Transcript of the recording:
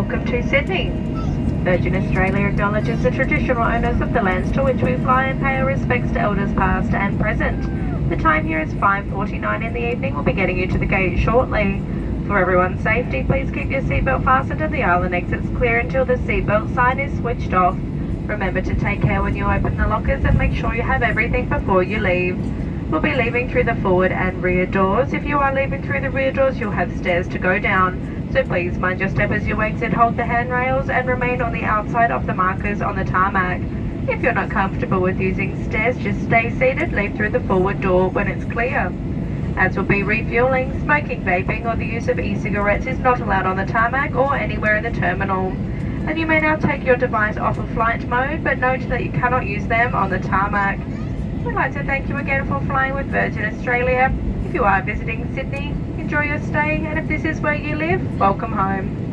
Welcome to Sydney. Virgin Australia acknowledges the traditional owners of the lands to which we fly and pay our respects to elders past and present. The time here is 5:49 in the evening. We'll be getting you to the gate shortly. For everyone's safety, please keep your seatbelt fastened and the island exits clear until the seatbelt sign is switched off. Remember to take care when you open the lockers and make sure you have everything before you leave. We'll be leaving through the forward and rear doors. If you are leaving through the rear doors, you'll have stairs to go down. So please mind your step as you exit, hold the handrails and remain on the outside of the markers on the tarmac. If you're not comfortable with using stairs, just stay seated, leave through the forward door when it's clear. As we'll be refueling, smoking, vaping or the use of e-cigarettes is not allowed on the tarmac or anywhere in the terminal. And you may now take your device off of flight mode, but note that you cannot use them on the tarmac. We'd like to thank you again for flying with Virgin Australia. If you are visiting Sydney, enjoy your stay, and if this is where you live, welcome home.